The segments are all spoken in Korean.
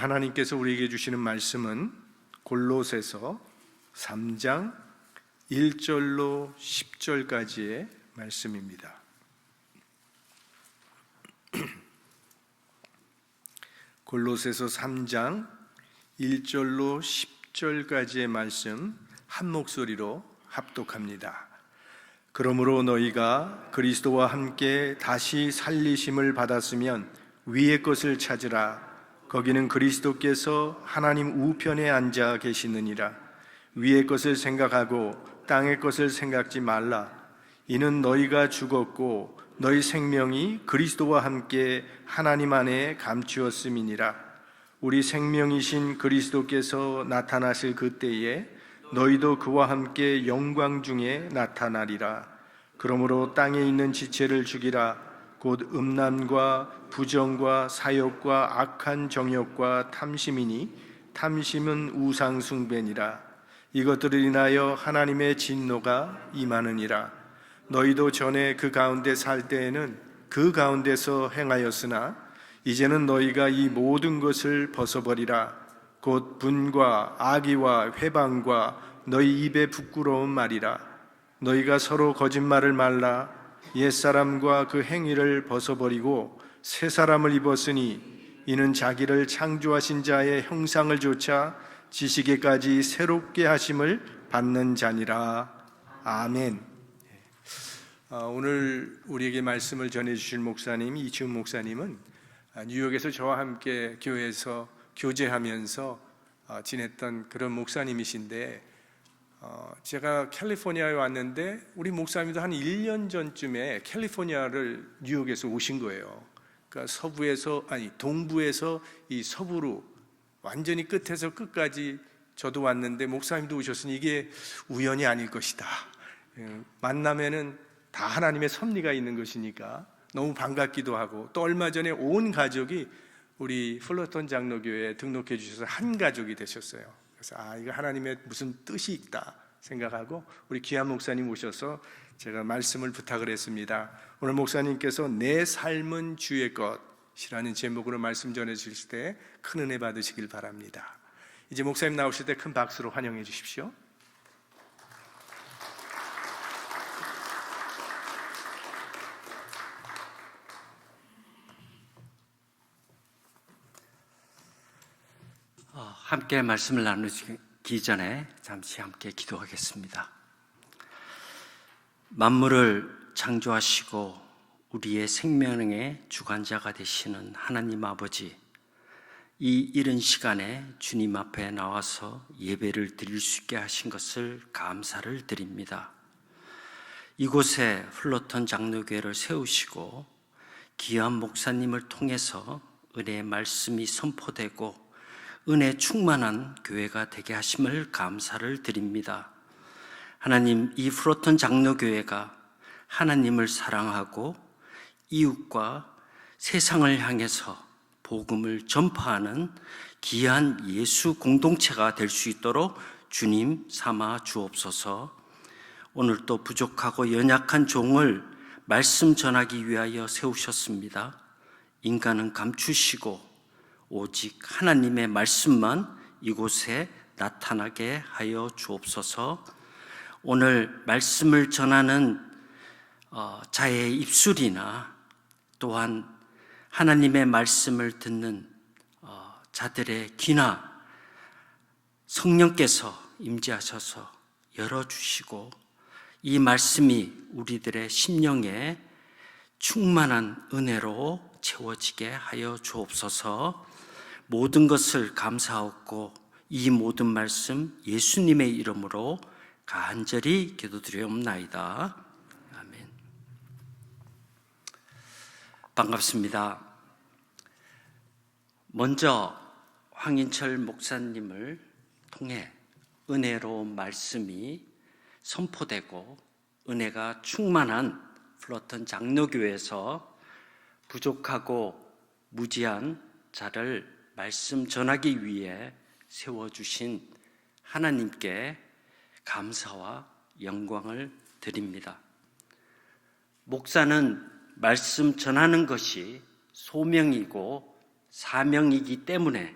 하나님께서 우리에게 주시는 말씀은 골로새서 3장 1절로 10절까지의 말씀입니다. 골로새서 3장 1절로 10절까지의 말씀 한 목소리로 합독합니다. 그러므로 너희가 그리스도와 함께 다시 살리심을 받았으면 위의 것을 찾으라. 거기는 그리스도께서 하나님 우편에 앉아 계시느니라. 위의 것을 생각하고 땅의 것을 생각지 말라. 이는 너희가 죽었고 너희 생명이 그리스도와 함께 하나님 안에 감추었음이니라. 우리 생명이신 그리스도께서 나타나실 그때에 너희도 그와 함께 영광 중에 나타나리라. 그러므로 땅에 있는 지체를 죽이라. 곧 음란과 부정과 사욕과 악한 정욕과 탐심이니 탐심은 우상 숭배니라. 이것들을 인하여 하나님의 진노가 임하느니라. 너희도 전에 그 가운데 살 때에는 그 가운데서 행하였으나 이제는 너희가 이 모든 것을 벗어버리라. 곧 분과 악의와 회방과 너희 입의 부끄러운 말이라. 너희가 서로 거짓말을 말라. 옛사람과 그 행위를 벗어버리고 새 사람을 입었으니 이는 자기를 창조하신 자의 형상을 조차 지시기까지 새롭게 하심을 받는 자니라. 아멘. 오늘 우리에게 말씀을 전해주실 목사님 이치훈 목사님은 뉴욕에서 저와 함께 교회에서 교제하면서 지냈던 그런 목사님이신데, 제가 캘리포니아에 왔는데 우리 목사님도 한 1년 전쯤에 캘리포니아를 뉴욕에서 오신 거예요. 그러니까 동부에서 이 서부로 완전히 끝에서 끝까지 저도 왔는데 목사님도 오셨으니 이게 우연이 아닐 것이다. 만나면은 다 하나님의 섭리가 있는 것이니까 너무 반갑기도 하고, 또 얼마 전에 온 가족이 우리 플러턴 장로교회에 등록해 주셔서 한 가족이 되셨어요. 그래서 이거 하나님의 무슨 뜻이 있다 생각하고 우리 귀한 목사님 오셔서 제가 말씀을 부탁을 했습니다. 오늘 목사님께서 내 삶은 주의 것이라는 제목으로 말씀 전해 주실 때 큰 은혜 받으시길 바랍니다. 이제 목사님 나오실 때 큰 박수로 환영해 주십시오. 함께 말씀을 나누기 전에 잠시 함께 기도하겠습니다. 만물을 창조하시고 우리의 생명의 주관자가 되시는 하나님 아버지, 이 이른 시간에 주님 앞에 나와서 예배를 드릴 수 있게 하신 것을 감사를 드립니다. 이곳에 플러턴 장로교회를 세우시고 귀한 목사님을 통해서 은혜의 말씀이 선포되고 은혜 충만한 교회가 되게 하심을 감사를 드립니다. 하나님, 이 플러턴 장로교회가 하나님을 사랑하고 이웃과 세상을 향해서 복음을 전파하는 귀한 예수 공동체가 될 수 있도록 주님 삼아 주옵소서. 오늘도 부족하고 연약한 종을 말씀 전하기 위하여 세우셨습니다. 인간은 감추시고 오직 하나님의 말씀만 이곳에 나타나게 하여 주옵소서. 오늘 말씀을 전하는 자의 입술이나 또한 하나님의 말씀을 듣는 자들의 귀나 성령께서 임재하셔서 열어주시고 이 말씀이 우리들의 심령에 충만한 은혜로 채워지게 하여 주옵소서. 모든 것을 감사하고 이 모든 말씀 예수님의 이름으로 간절히 기도드리옵나이다. 아멘. 반갑습니다. 먼저 황인철 목사님을 통해 은혜로운 말씀이 선포되고 은혜가 충만한 플러턴 장로교회에서 부족하고 무지한 자를 말씀 전하기 위해 세워주신 하나님께 감사와 영광을 드립니다. 목사는 말씀 전하는 것이 소명이고 사명이기 때문에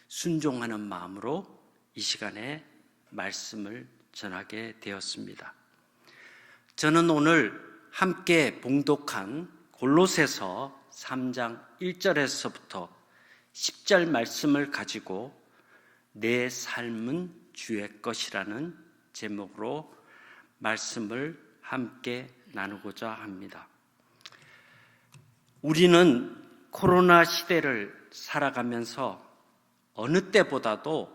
순종하는 마음으로 이 시간에 말씀을 전하게 되었습니다. 저는 오늘 함께 봉독한 골로새서 3장 1절에서부터 10절 말씀을 가지고 내 삶은 주의 것이라는 제목으로 말씀을 함께 나누고자 합니다. 우리는 코로나 시대를 살아가면서 어느 때보다도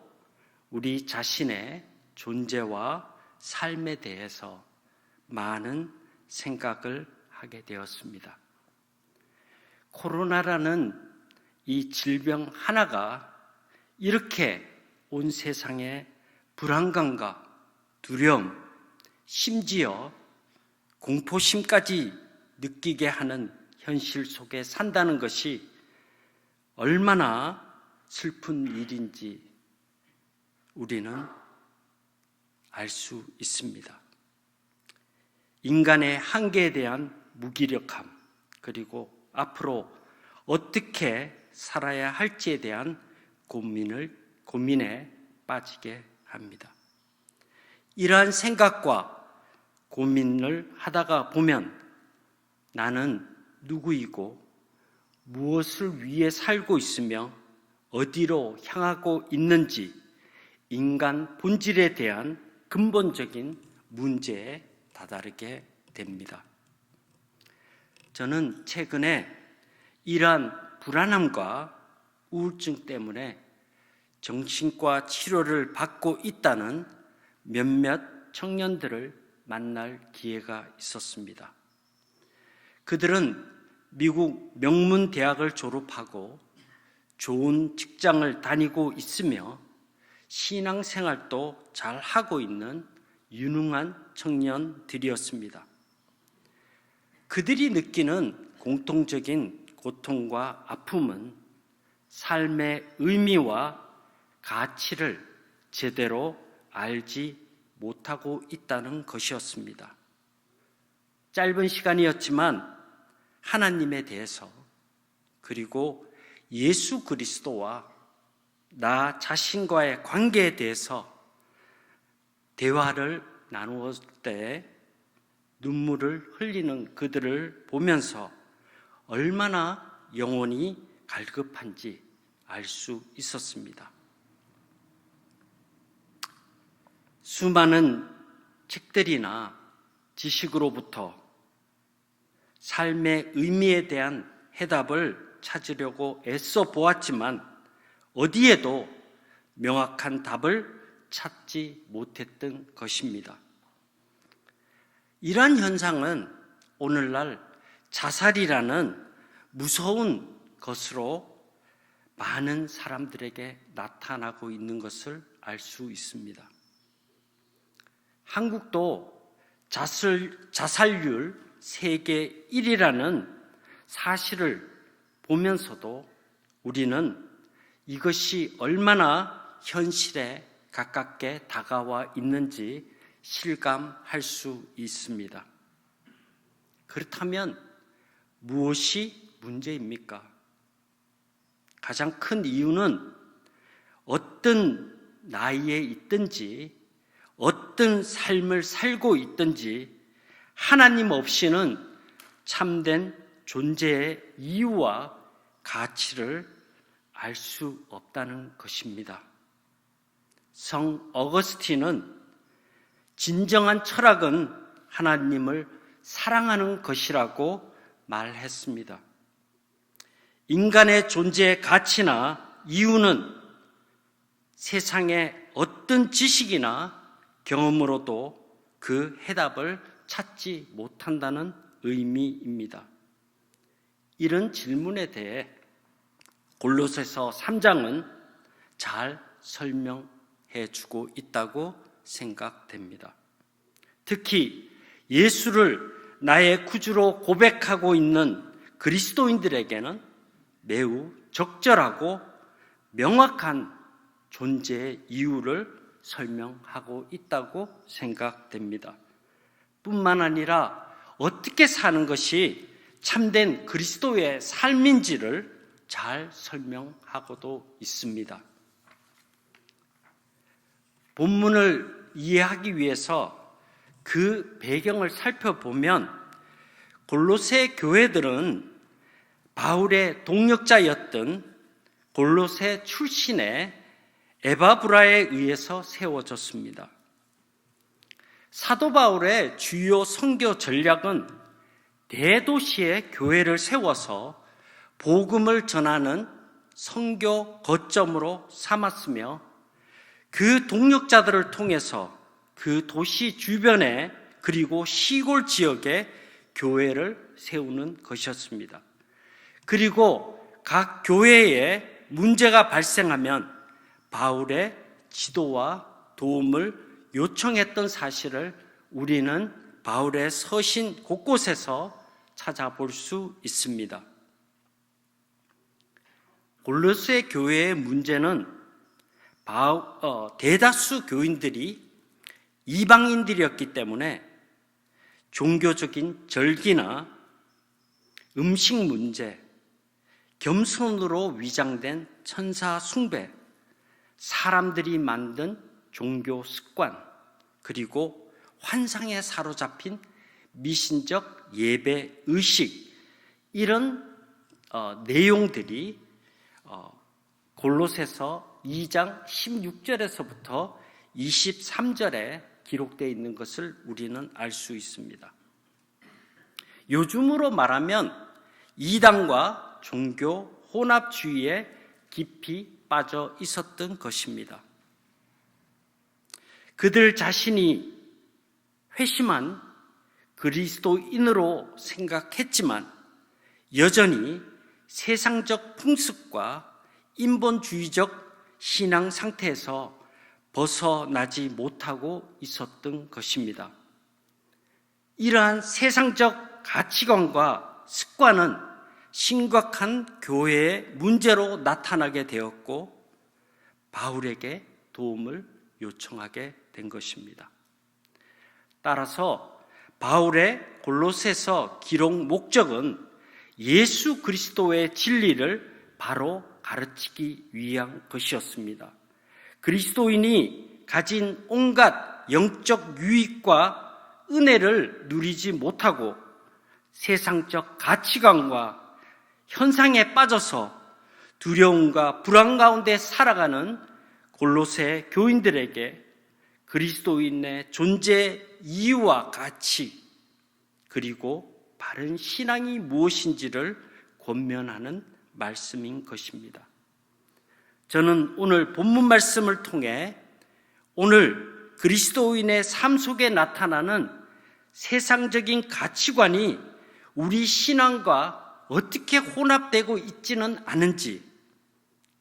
우리 자신의 존재와 삶에 대해서 많은 생각을 하게 되었습니다. 코로나라는 이 질병 하나가 이렇게 온 세상에 불안감과 두려움, 심지어 공포심까지 느끼게 하는 현실 속에 산다는 것이 얼마나 슬픈 일인지 우리는 알 수 있습니다. 인간의 한계에 대한 무기력함, 그리고 앞으로 어떻게 살아야 할지에 대한 고민에 빠지게 합니다. 이러한 생각과 고민을 하다가 보면 나는 누구이고 무엇을 위해 살고 있으며 어디로 향하고 있는지 인간 본질에 대한 근본적인 문제에 다다르게 됩니다. 저는 최근에 이러한 불안함과 우울증 때문에 정신과 치료를 받고 있다는 몇몇 청년들을 만날 기회가 있었습니다. 그들은 미국 명문 대학을 졸업하고 좋은 직장을 다니고 있으며 신앙생활도 잘 하고 있는 유능한 청년들이었습니다. 그들이 느끼는 공통적인 고통과 아픔은 삶의 의미와 가치를 제대로 알지 못하고 있다는 것이었습니다. 짧은 시간이었지만 하나님에 대해서, 그리고 예수 그리스도와 나 자신과의 관계에 대해서 대화를 나누었을 때 눈물을 흘리는 그들을 보면서 얼마나 영혼이 갈급한지 알 수 있었습니다. 수많은 책들이나 지식으로부터 삶의 의미에 대한 해답을 찾으려고 애써 보았지만 어디에도 명확한 답을 찾지 못했던 것입니다. 이러한 현상은 오늘날 자살이라는 무서운 것으로 많은 사람들에게 나타나고 있는 것을 알 수 있습니다. 한국도 자살률 세계 1위라는 사실을 보면서도 우리는 이것이 얼마나 현실에 가깝게 다가와 있는지 실감할 수 있습니다. 그렇다면 무엇이 문제입니까? 가장 큰 이유는 어떤 나이에 있든지 어떤 삶을 살고 있든지 하나님 없이는 참된 존재의 이유와 가치를 알 수 없다는 것입니다. 성 어거스틴은 진정한 철학은 하나님을 사랑하는 것이라고 말했습니다. 인간의 존재의 가치나 이유는 세상의 어떤 지식이나 경험으로도 그 해답을 찾지 못한다는 의미입니다. 이런 질문에 대해 골로새서 3장은 잘 설명해 주고 있다고 생각됩니다. 특히 예수를 나의 구주로 고백하고 있는 그리스도인들에게는 매우 적절하고 명확한 존재의 이유를 설명하고 있다고 생각됩니다. 뿐만 아니라 어떻게 사는 것이 참된 그리스도의 삶인지를 잘 설명하고도 있습니다. 본문을 이해하기 위해서 그 배경을 살펴보면 골로새 교회들은 바울의 동역자였던 골로새 출신의 에바브라에 의해서 세워졌습니다. 사도 바울의 주요 선교 전략은 대도시에 교회를 세워서 복음을 전하는 선교 거점으로 삼았으며 그 동역자들을 통해서 그 도시 주변에 그리고 시골 지역에 교회를 세우는 것이었습니다. 그리고 각 교회에 문제가 발생하면 바울의 지도와 도움을 요청했던 사실을 우리는 바울의 서신 곳곳에서 찾아볼 수 있습니다. 골로새 교회의 문제는 대다수 교인들이 이방인들이었기 때문에 종교적인 절기나 음식 문제, 겸손으로 위장된 천사 숭배, 사람들이 만든 종교 습관, 그리고 환상에 사로잡힌 미신적 예배 의식, 이런 내용들이 골로새서 2장 16절에서부터 23절에 기록되어 있는 것을 우리는 알 수 있습니다. 요즘으로 말하면 이단과 종교 혼합주의에 깊이 빠져 있었던 것입니다. 그들 자신이 회심한 그리스도인으로 생각했지만 여전히 세상적 풍습과 인본주의적 신앙 상태에서 벗어나지 못하고 있었던 것입니다. 이러한 세상적 가치관과 습관은 심각한 교회의 문제로 나타나게 되었고 바울에게 도움을 요청하게 된 것입니다. 따라서 바울의 골로새서 기록 목적은 예수 그리스도의 진리를 바로 가르치기 위한 것이었습니다. 그리스도인이 가진 온갖 영적 유익과 은혜를 누리지 못하고 세상적 가치관과 현상에 빠져서 두려움과 불안 가운데 살아가는 골로새 교인들에게 그리스도인의 존재 이유와 가치, 그리고 바른 신앙이 무엇인지를 권면하는 말씀인 것입니다. 저는 오늘 본문 말씀을 통해 오늘 그리스도인의 삶 속에 나타나는 세상적인 가치관이 우리 신앙과 어떻게 혼합되고 있지는 않은지,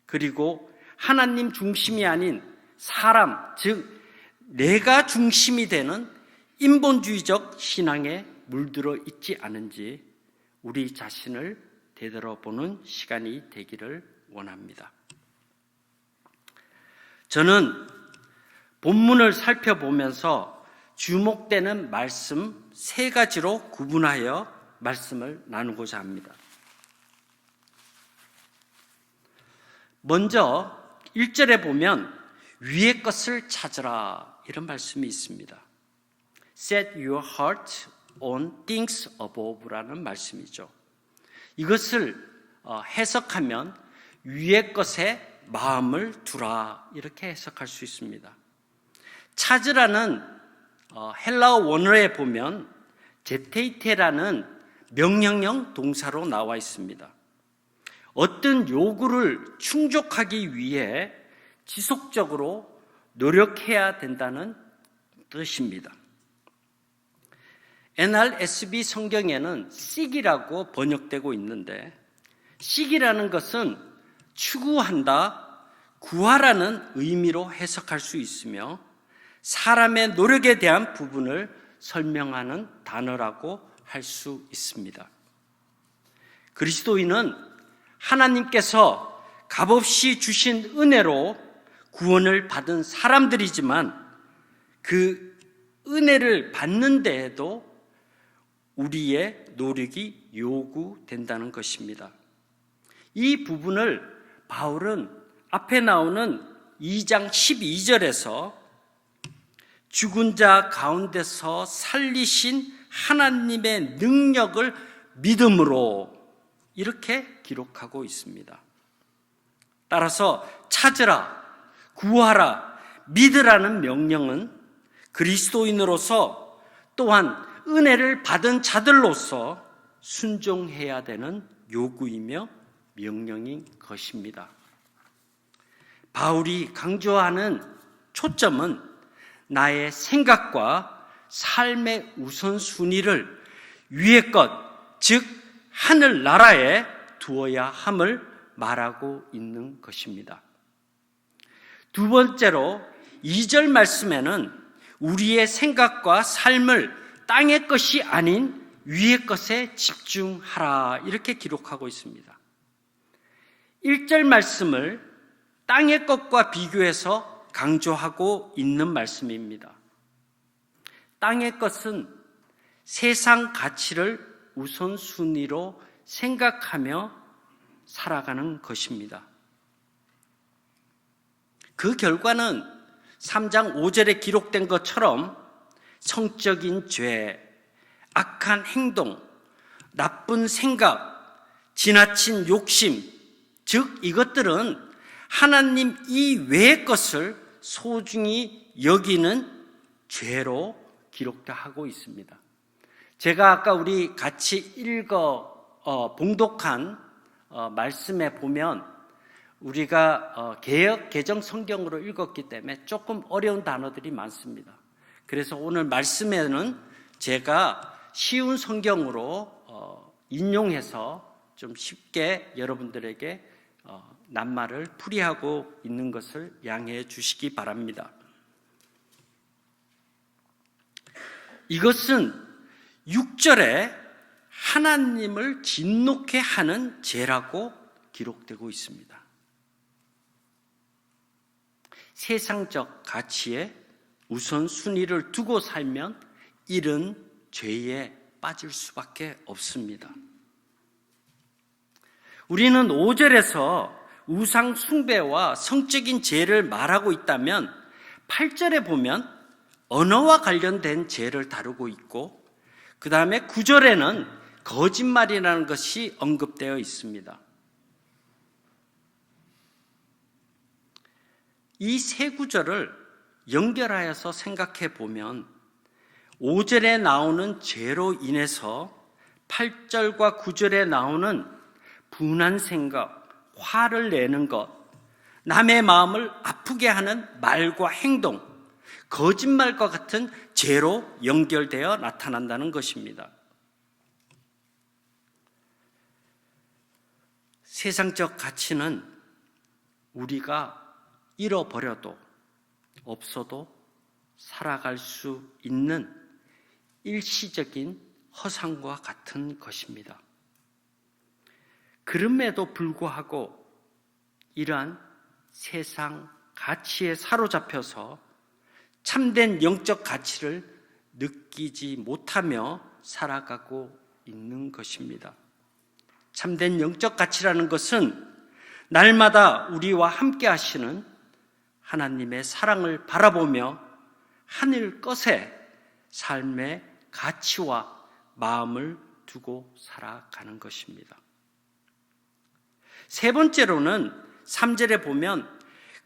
그리고 하나님 중심이 아닌 사람, 즉 내가 중심이 되는 인본주의적 신앙에 물들어 있지 않은지 우리 자신을 되돌아보는 시간이 되기를 원합니다. 저는 본문을 살펴보면서 주목되는 말씀 3가지로 구분하여 말씀을 나누고자 합니다. 먼저 1절에 보면 위의 것을 찾으라, 이런 말씀이 있습니다. Set your heart on things above라는 말씀이죠. 이것을 해석하면 위의 것에 마음을 두라, 이렇게 해석할 수 있습니다. 찾으라는 헬라어 원어에 보면 제테이테라는 명령형 동사로 나와 있습니다. 어떤 요구를 충족하기 위해 지속적으로 노력해야 된다는 뜻입니다. NRSV 성경에는 seek이라고 번역되고 있는데, seek이라는 것은 추구한다, 구하라는 의미로 해석할 수 있으며 사람의 노력에 대한 부분을 설명하는 단어라고 할 수 있습니다. 그리스도인은 하나님께서 값없이 주신 은혜로 구원을 받은 사람들이지만 그 은혜를 받는 데에도 우리의 노력이 요구된다는 것입니다. 이 부분을 바울은 앞에 나오는 2장 12절에서 죽은 자 가운데서 살리신 하나님의 능력을 믿음으로 이렇게 기록하고 있습니다. 따라서 찾으라, 구하라, 믿으라는 명령은 그리스도인으로서 또한 은혜를 받은 자들로서 순종해야 되는 요구이며 명령인 것입니다. 바울이 강조하는 초점은 나의 생각과 삶의 우선순위를 위의 것, 즉 하늘나라에 두어야 함을 말하고 있는 것입니다. 두 번째로 2절 말씀에는 우리의 생각과 삶을 땅의 것이 아닌 위의 것에 집중하라 이렇게 기록하고 있습니다. 1절 말씀을 땅의 것과 비교해서 강조하고 있는 말씀입니다. 땅의 것은 세상 가치를 우선순위로 생각하며 살아가는 것입니다. 그 결과는 3장 5절에 기록된 것처럼 성적인 죄, 악한 행동, 나쁜 생각, 지나친 욕심, 즉 이것들은 하나님 이외의 것을 소중히 여기는 죄로 기록하고 있습니다. 제가 아까 우리 같이 봉독한 말씀에 보면 우리가 개역 개정 성경으로 읽었기 때문에 조금 어려운 단어들이 많습니다. 그래서 오늘 말씀에는 제가 쉬운 성경으로 인용해서 좀 쉽게 여러분들에게 낱말을 풀이하고 있는 것을 양해해 주시기 바랍니다. 이것은 6절에 하나님을 진노케 하는 죄라고 기록되고 있습니다. 세상적 가치에 우선순위를 두고 살면 이런 죄에 빠질 수밖에 없습니다. 우리는 5절에서 우상 숭배와 성적인 죄를 말하고 있다면 8절에 보면 언어와 관련된 죄를 다루고 있고 그 다음에 9절에는 거짓말이라는 것이 언급되어 있습니다. 이 세 구절을 연결하여서 생각해 보면 5절에 나오는 죄로 인해서 8절과 9절에 나오는 분한 생각, 화를 내는 것, 남의 마음을 아프게 하는 말과 행동, 거짓말과 같은 죄로 연결되어 나타난다는 것입니다. 세상적 가치는 우리가 잃어버려도 없어도 살아갈 수 있는 일시적인 허상과 같은 것입니다. 그럼에도 불구하고 이러한 세상 가치에 사로잡혀서 참된 영적 가치를 느끼지 못하며 살아가고 있는 것입니다. 참된 영적 가치라는 것은 날마다 우리와 함께 하시는 하나님의 사랑을 바라보며 하늘 것에 삶의 가치와 마음을 두고 살아가는 것입니다. 세 번째로는 3절에 보면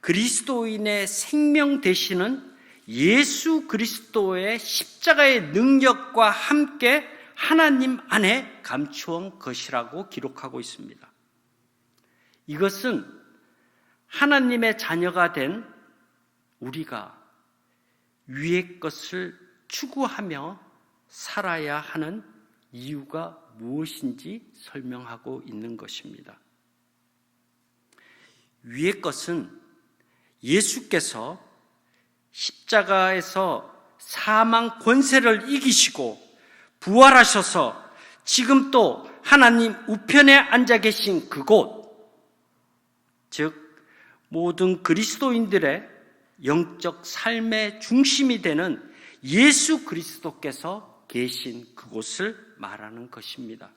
그리스도인의 생명 되시는 예수 그리스도의 십자가의 능력과 함께 하나님 안에 감추온 것이라고 기록하고 있습니다. 이것은 하나님의 자녀가 된 우리가 위의 것을 추구하며 살아야 하는 이유가 무엇인지 설명하고 있는 것입니다. 위의 것은 예수께서 십자가에서 사망 권세를 이기시고 부활하셔서 지금 또 하나님 우편에 앉아 계신 그곳, 즉 모든 그리스도인들의 영적 삶의 중심이 되는 예수 그리스도께서 계신 그곳을 말하는 것입니다.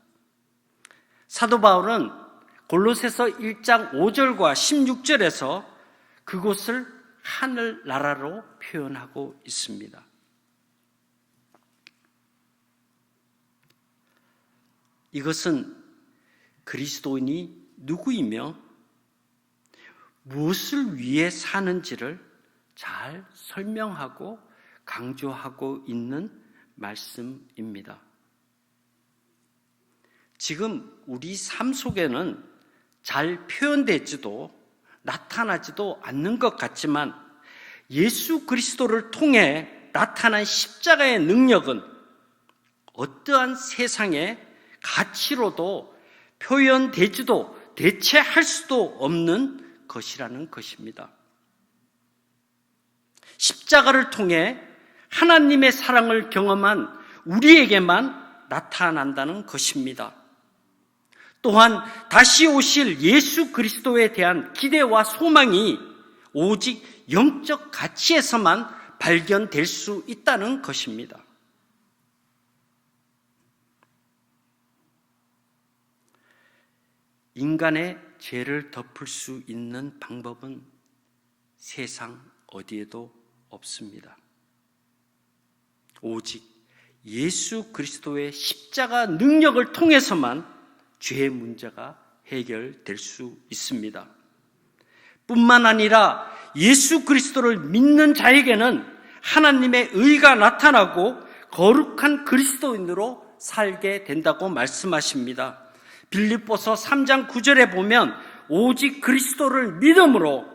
사도 바울은 골로새서 1장 5절과 16절에서 그곳을 하늘나라로 표현하고 있습니다. 이것은 그리스도인이 누구이며 무엇을 위해 사는지를 잘 설명하고 강조하고 있는 말씀입니다. 지금 우리 삶 속에는 잘 표현되지도 나타나지도 않는 것 같지만 예수 그리스도를 통해 나타난 십자가의 능력은 어떠한 세상의 가치로도 표현되지도 대체할 수도 없는 것이라는 것입니다. 십자가를 통해 하나님의 사랑을 경험한 우리에게만 나타난다는 것입니다. 또한 다시 오실 예수 그리스도에 대한 기대와 소망이 오직 영적 가치에서만 발견될 수 있다는 것입니다. 인간의 죄를 덮을 수 있는 방법은 세상 어디에도 없습니다. 오직 예수 그리스도의 십자가 능력을 통해서만 죄의 문제가 해결될 수 있습니다. 뿐만 아니라 예수 그리스도를 믿는 자에게는 하나님의 의가 나타나고 거룩한 그리스도인으로 살게 된다고 말씀하십니다. 빌립보서 3장 9절에 보면 오직 그리스도를 믿음으로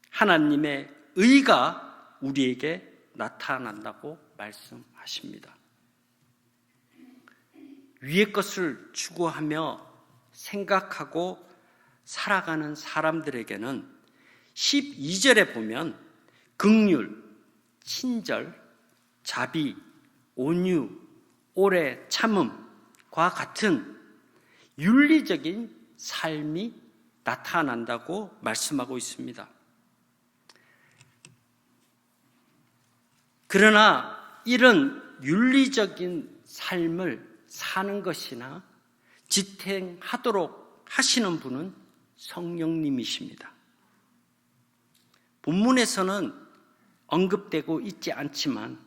하나님의 의가 우리에게 나타난다고 말씀하십니다. 위의 것을 추구하며 생각하고 살아가는 사람들에게는 12절에 보면 긍휼, 친절, 자비, 온유, 오래 참음과 같은 윤리적인 삶이 나타난다고 말씀하고 있습니다. 그러나 이런 윤리적인 삶을 사는 것이나 지탱하도록 하시는 분은 성령님이십니다. 본문에서는 언급되고 있지 않지만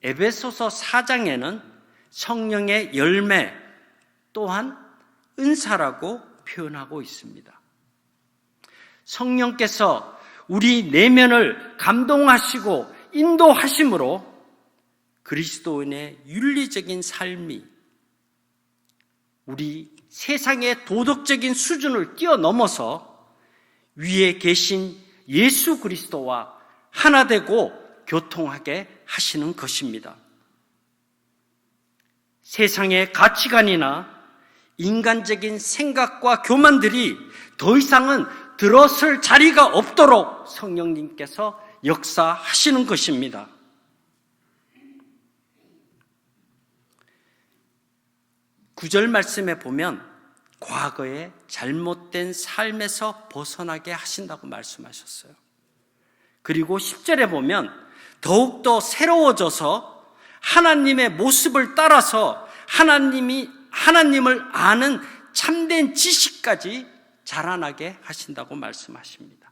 에베소서 4장에는 성령의 열매 또한 은사라고 표현하고 있습니다. 성령께서 우리 내면을 감동하시고 인도하심으로 그리스도인의 윤리적인 삶이 우리 세상의 도덕적인 수준을 뛰어넘어서 위에 계신 예수 그리스도와 하나 되고 교통하게 하시는 것입니다. 세상의 가치관이나 인간적인 생각과 교만들이 더 이상은 들어설 자리가 없도록 성령님께서 역사하시는 것입니다. 구절 말씀에 보면 과거의 잘못된 삶에서 벗어나게 하신다고 말씀하셨어요. 그리고 10절에 보면 더욱더 새로워져서 하나님의 모습을 따라서 하나님을 아는 참된 지식까지 자라나게 하신다고 말씀하십니다.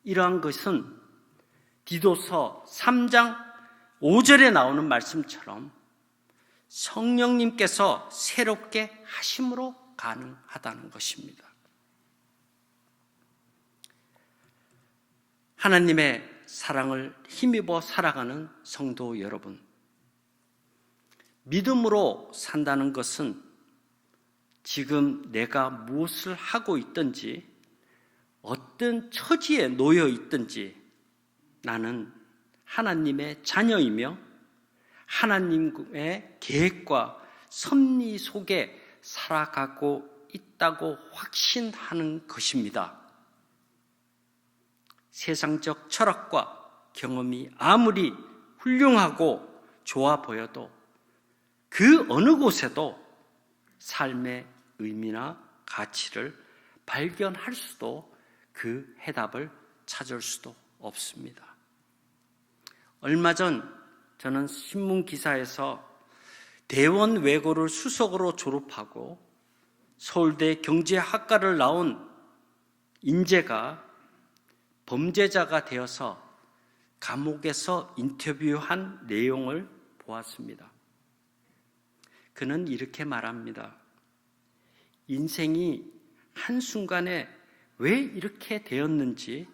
이러한 것은 디도서 3장 5절에 나오는 말씀처럼 성령님께서 새롭게 하심으로 가능하다는 것입니다. 하나님의 사랑을 힘입어 살아가는 성도 여러분, 믿음으로 산다는 것은 지금 내가 무엇을 하고 있든지 어떤 처지에 놓여 있든지 나는 하나님의 자녀이며 하나님의 계획과 섭리 속에 살아가고 있다고 확신하는 것입니다. 세상적 철학과 경험이 아무리 훌륭하고 좋아 보여도 그 어느 곳에도 삶의 의미나 가치를 발견할 수도 그 해답을 찾을 수도 없습니다. 얼마 전 저는 신문 기사에서 대원 외고를 수석으로 졸업하고 서울대 경제학과를 나온 인재가 범죄자가 되어서 감옥에서 인터뷰한 내용을 보았습니다. 그는 이렇게 말합니다. 인생이 한순간에 왜 이렇게 되었는지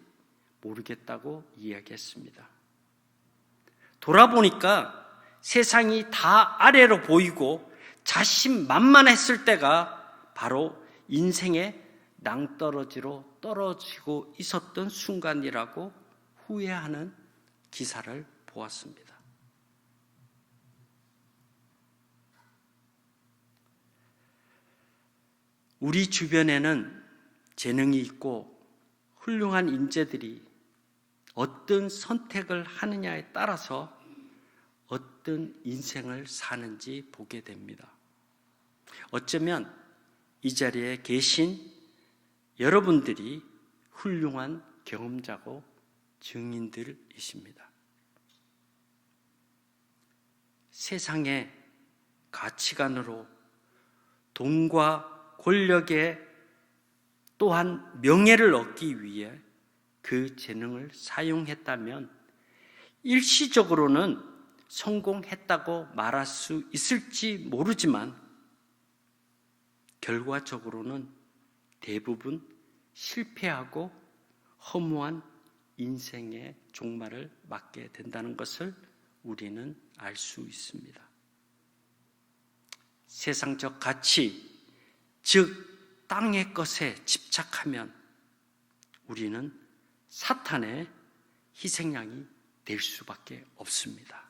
모르겠다고 이야기했습니다. 돌아보니까 세상이 다 아래로 보이고 자신만만했을 때가 바로 인생의 낭떠러지로 떨어지고 있었던 순간이라고 후회하는 기사를 보았습니다. 우리 주변에는 재능이 있고 훌륭한 인재들이 어떤 선택을 하느냐에 따라서 어떤 인생을 사는지 보게 됩니다. 어쩌면 이 자리에 계신 여러분들이 훌륭한 경험자고 증인들이십니다. 세상의 가치관으로 돈과 권력에 또한 명예를 얻기 위해 그 재능을 사용했다면 일시적으로는 성공했다고 말할 수 있을지 모르지만 결과적으로는 대부분 실패하고 허무한 인생의 종말을 맞게 된다는 것을 우리는 알 수 있습니다. 세상적 가치, 즉 땅의 것에 집착하면 우리는 사탄의 희생양이 될 수밖에 없습니다.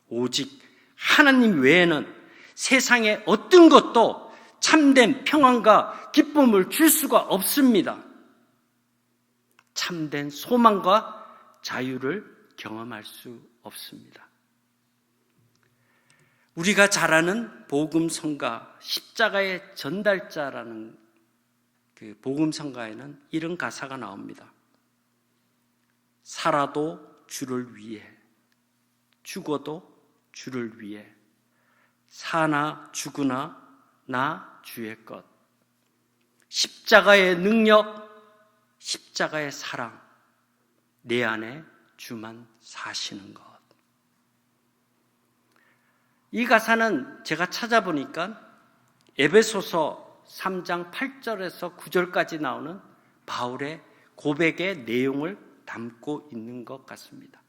오직 하나님 외에는 세상의 어떤 것도 참된 평안과 기쁨을 줄 수가 없습니다. 참된 소망과 자유를 경험할 수 없습니다. 우리가 잘 아는 복음성가 십자가의 전달자라는 그 복음성가에는 이런 가사가 나옵니다. 살아도 주를 위해, 죽어도 주를 위해, 사나 죽으나 나 주의 것. 십자가의 능력, 십자가의 사랑, 내 안에 주만 사시는 것. 이 가사는 제가 찾아보니까 에베소서 3장 8절에서 9절까지 나오는 바울의 고백의 내용을 담고 있는 것 같습니다.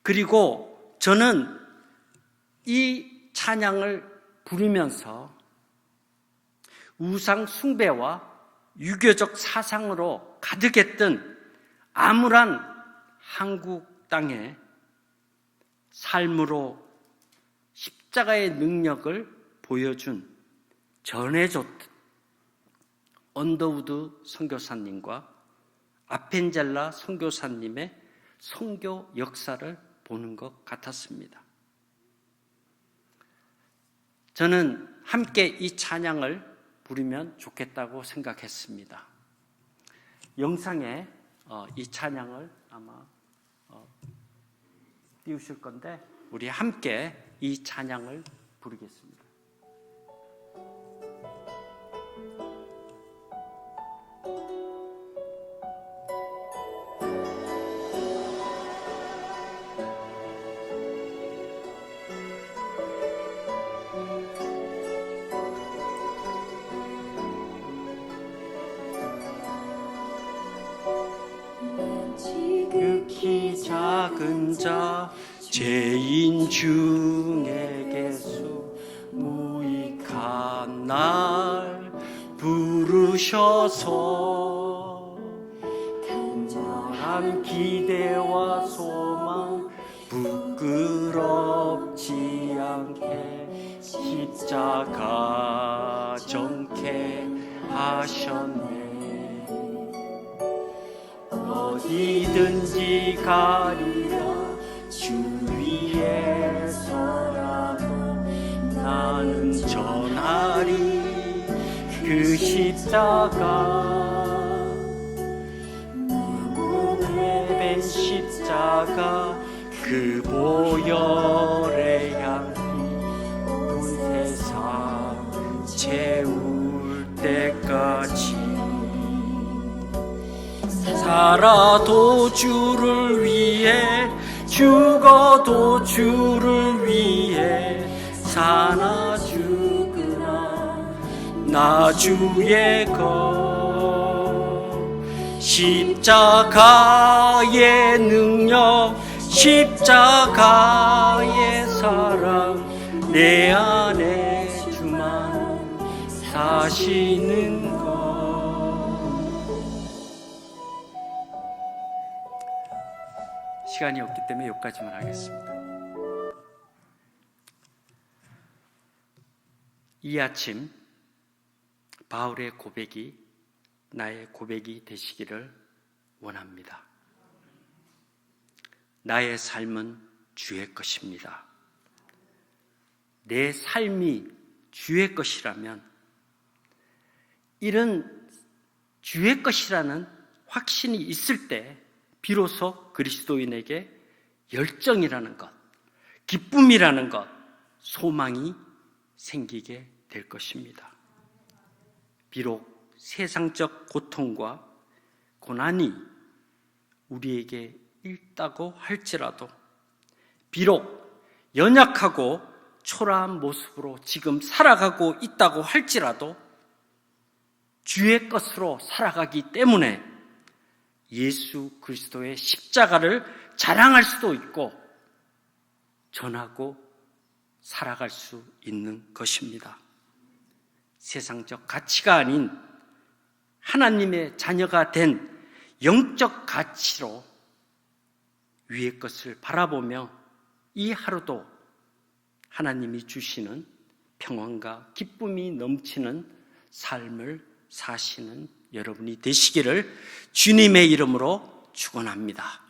그리고 저는 이 찬양을 부르면서 우상 숭배와 유교적 사상으로 가득했던 암울한 한국 땅에 삶으로 십자가의 능력을 보여준, 전해줬던 언더우드 선교사님과 아펜젤라 선교사님의 선교 역사를 보는 것 같았습니다. 저는 함께 이 찬양을 부르면 좋겠다고 생각했습니다. 영상에 이 찬양을 아마 띄우실 건데 우리 함께 이 찬양을 부르겠습니다. 극히 작은 자 죄인 중에게서 무익한 날 부르셔서 간절한 기대와 소망 부끄럽지 않게 십자가 정케 하셨네. 어디든지 가리라 주 위에서라도 나는 전하리 그 십자가 무게된 십자가 그 보혈의 향기 온 세상 채울 때까지 살아도 주를 위해 죽어도 주를 위해 사나 죽으나 나 주의 것 십자가의 능력 십자가의 사랑 내 안에 주만 사시는 것 시간이 없기 때문에 여기까지만 하겠습니다. 이 아침 바울의 고백이 나의 고백이 되시기를 원합니다. 나의 삶은 주의 것입니다. 내 삶이 주의 것이라면 이런 주의 것이라는 확신이 있을 때 비로소 그리스도인에게 열정이라는 것, 기쁨이라는 것, 소망이 생기게 될 것입니다. 비록 세상적 고통과 고난이 우리에게 있다고 할지라도, 비록 연약하고 초라한 모습으로 지금 살아가고 있다고 할지라도 주의 것으로 살아가기 때문에 예수 그리스도의 십자가를 자랑할 수도 있고 전하고 살아갈 수 있는 것입니다. 세상적 가치가 아닌 하나님의 자녀가 된 영적 가치로 위의 것을 바라보며 이 하루도 하나님이 주시는 평안과 기쁨이 넘치는 삶을 사시는 여러분이 되시기를 주님의 이름으로 축원합니다.